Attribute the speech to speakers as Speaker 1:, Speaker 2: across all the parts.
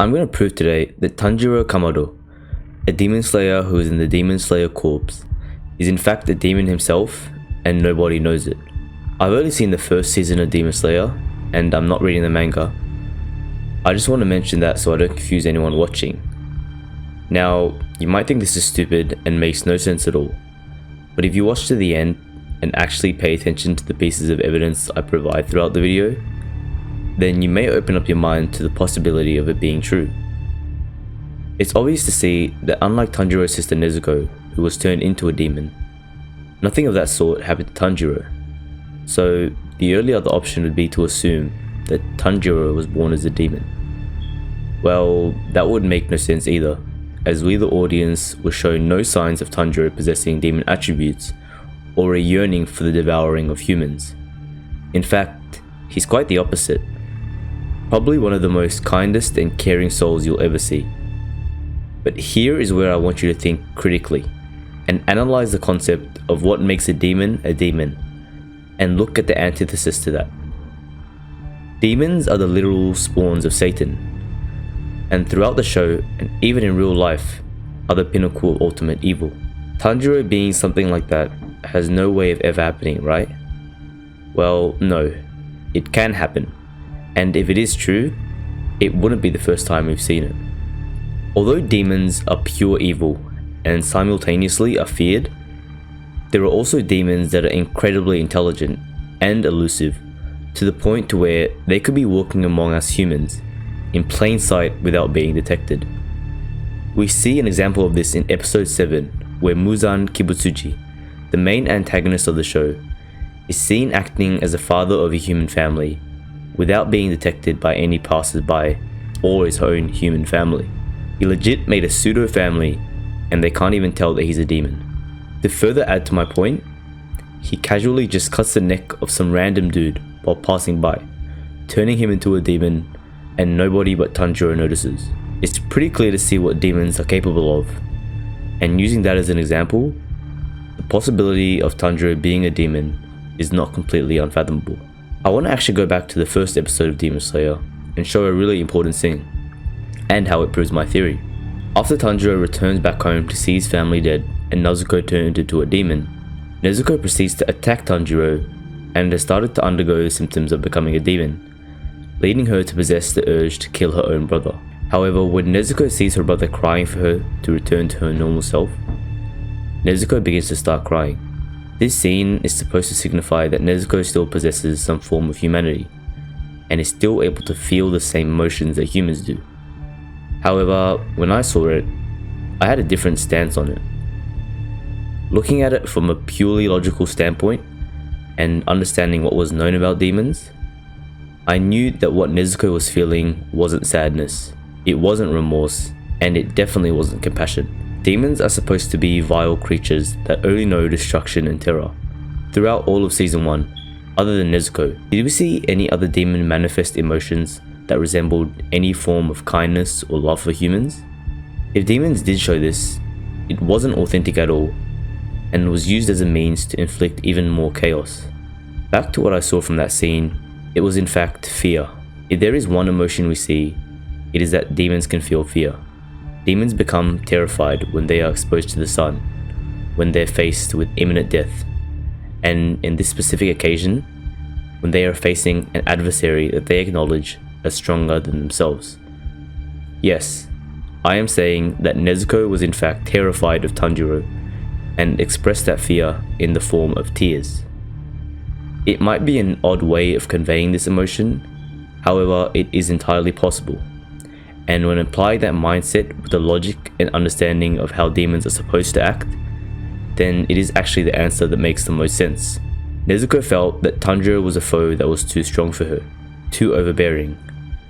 Speaker 1: I'm going to prove today that Tanjiro Kamado, a demon slayer who is in the demon slayer corpse, is in fact a demon himself and nobody knows it. I've only seen the first season of Demon Slayer and I'm not reading the manga. I just want to mention that so I don't confuse anyone watching. Now, you might think this is stupid and makes no sense at all, but if you watch to the end and actually pay attention to the pieces of evidence I provide throughout the video, then you may open up your mind to the possibility of it being true. It's obvious to see that unlike Tanjiro's sister Nezuko, who was turned into a demon, nothing of that sort happened to Tanjiro. So the only other option would be to assume that Tanjiro was born as a demon. Well, that would make no sense either, as we the audience were shown no signs of Tanjiro possessing demon attributes or a yearning for the devouring of humans. In fact, he's quite the opposite. Probably one of the most kindest and caring souls you'll ever see. But here is where I want you to think critically and analyze the concept of what makes a demon, and look at the antithesis to that. Demons are the literal spawns of Satan, and throughout the show and even in real life are the pinnacle of ultimate evil. Tanjiro being something like that has no way of ever happening, right? Well, no, it can happen. And if it is true, it wouldn't be the first time we've seen it. Although demons are pure evil and simultaneously are feared, there are also demons that are incredibly intelligent and elusive to the point to where they could be walking among us humans in plain sight without being detected. We see an example of this in episode 7, where Muzan Kibutsuji, the main antagonist of the show, is seen acting as a father of a human family without being detected by any passers-by or his own human family. He legit made a pseudo family and they can't even tell that he's a demon. To further add to my point, he casually just cuts the neck of some random dude while passing by, turning him into a demon, and nobody but Tanjiro notices. It's pretty clear to see what demons are capable of, and using that as an example, the possibility of Tanjiro being a demon is not completely unfathomable. I want to actually go back to the first episode of Demon Slayer and show a really important thing, and how it proves my theory. After Tanjiro returns back home to see his family dead and Nezuko turned into a demon, Nezuko proceeds to attack Tanjiro and has started to undergo symptoms of becoming a demon, leading her to possess the urge to kill her own brother. However, when Nezuko sees her brother crying for her to return to her normal self, Nezuko begins to start crying. This scene is supposed to signify that Nezuko still possesses some form of humanity, and is still able to feel the same emotions that humans do. However, when I saw it, I had a different stance on it. Looking at it from a purely logical standpoint, and understanding what was known about demons, I knew that what Nezuko was feeling wasn't sadness, it wasn't remorse, and it definitely wasn't compassion. Demons are supposed to be vile creatures that only know destruction and terror. Throughout all of season 1, other than Nezuko, did we see any other demon manifest emotions that resembled any form of kindness or love for humans? If demons did show this, it wasn't authentic at all, and was used as a means to inflict even more chaos. Back to what I saw from that scene, it was in fact fear. If there is one emotion we see, it is that demons can feel fear. Demons become terrified when they are exposed to the sun, when they're faced with imminent death, and in this specific occasion, when they are facing an adversary that they acknowledge as stronger than themselves. Yes, I am saying that Nezuko was in fact terrified of Tanjiro, and expressed that fear in the form of tears. It might be an odd way of conveying this emotion, however it is entirely possible, and when applying that mindset with the logic and understanding of how demons are supposed to act, then it is actually the answer that makes the most sense. Nezuko felt that Tanjiro was a foe that was too strong for her, too overbearing,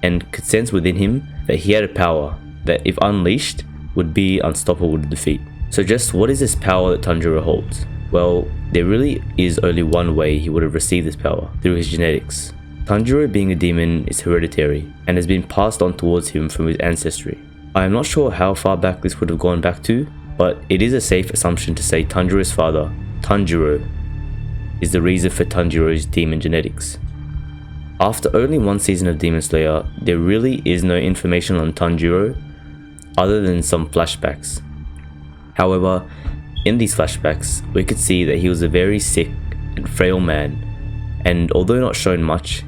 Speaker 1: and could sense within him that he had a power that, if unleashed, would be unstoppable to defeat. So just what is this power that Tanjiro holds? Well, there really is only one way he would have received this power, through his genetics. Tanjiro being a demon is hereditary, and has been passed on towards him from his ancestry. I am not sure how far back this would have gone back to, but it is a safe assumption to say Tanjiro's father, Tanjiro, is the reason for Tanjiro's demon genetics. After only one season of Demon Slayer, there really is no information on Tanjiro other than some flashbacks. However, in these flashbacks, we could see that he was a very sick and frail man, and although not shown much,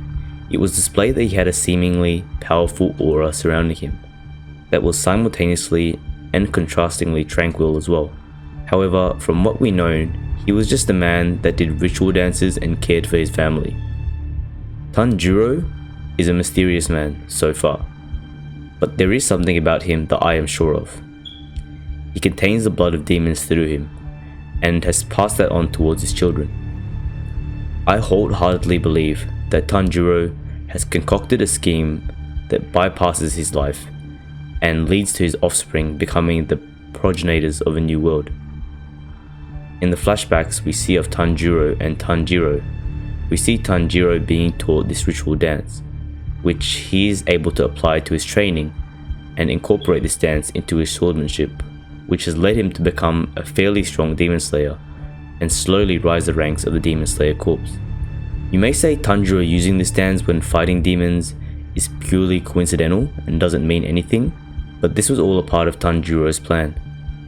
Speaker 1: it was displayed that he had a seemingly powerful aura surrounding him that was simultaneously and contrastingly tranquil as well. However, from what we know, he was just a man that did ritual dances and cared for his family. Tanjiro is a mysterious man so far, but there is something about him that I am sure of. He contains the blood of demons through him, and has passed that on towards his children. I wholeheartedly believe that Tanjiro has concocted a scheme that bypasses his life and leads to his offspring becoming the progenitors of a new world. In the flashbacks we see of Tanjiro and Tanjiro, we see Tanjiro being taught this ritual dance, which he is able to apply to his training and incorporate this dance into his swordsmanship, which has led him to become a fairly strong Demon Slayer and slowly rise the ranks of the Demon Slayer Corps. You may say Tanjiro using this dance when fighting demons is purely coincidental and doesn't mean anything, but this was all a part of Tanjiro's plan.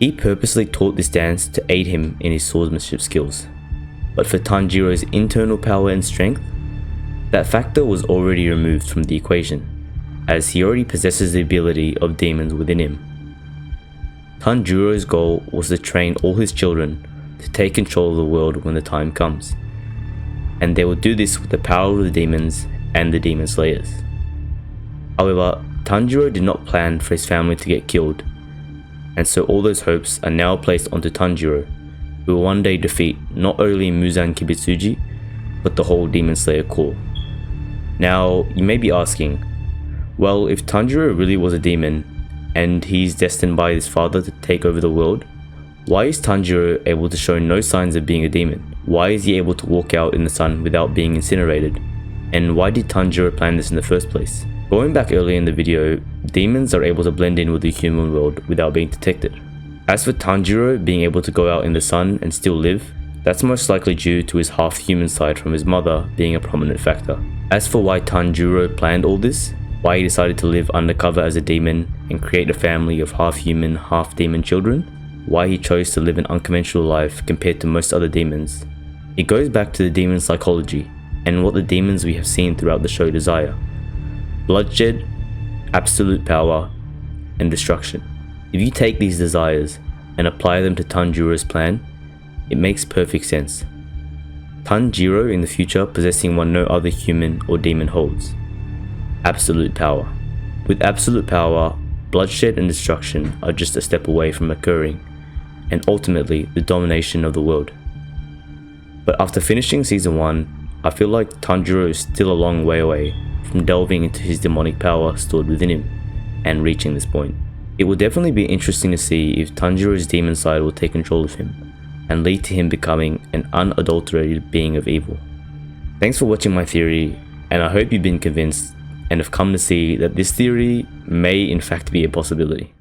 Speaker 1: He purposely taught this dance to aid him in his swordsmanship skills. But for Tanjiro's internal power and strength, that factor was already removed from the equation, as he already possesses the ability of demons within him. Tanjiro's goal was to train all his children to take control of the world when the time comes, and they will do this with the power of the demons and the Demon Slayers. However, Tanjiro did not plan for his family to get killed, and so all those hopes are now placed onto Tanjiro, who will one day defeat not only Muzan Kibitsuji, but the whole Demon Slayer Corps. Now, you may be asking, well, if Tanjiro really was a demon, and he's destined by his father to take over the world, why is Tanjiro able to show no signs of being a demon? Why is he able to walk out in the sun without being incinerated? And why did Tanjiro plan this in the first place? Going back earlier in the video, demons are able to blend in with the human world without being detected. As for Tanjiro being able to go out in the sun and still live, that's most likely due to his half-human side from his mother being a prominent factor. As for why Tanjiro planned all this, why he decided to live undercover as a demon and create a family of half-human, half-demon children, why he chose to live an unconventional life compared to most other demons, it goes back to the demon psychology and what the demons we have seen throughout the show desire: bloodshed, absolute power, and destruction. If you take these desires and apply them to Tanjiro's plan, it makes perfect sense. Tanjiro in the future possessing what no other human or demon holds: absolute power. With absolute power, bloodshed and destruction are just a step away from occurring, and ultimately the domination of the world. But after finishing season 1, I feel like Tanjiro is still a long way away from delving into his demonic power stored within him and reaching this point. It will definitely be interesting to see if Tanjiro's demon side will take control of him and lead to him becoming an unadulterated being of evil. Thanks for watching my theory, and I hope you've been convinced and have come to see that this theory may in fact be a possibility.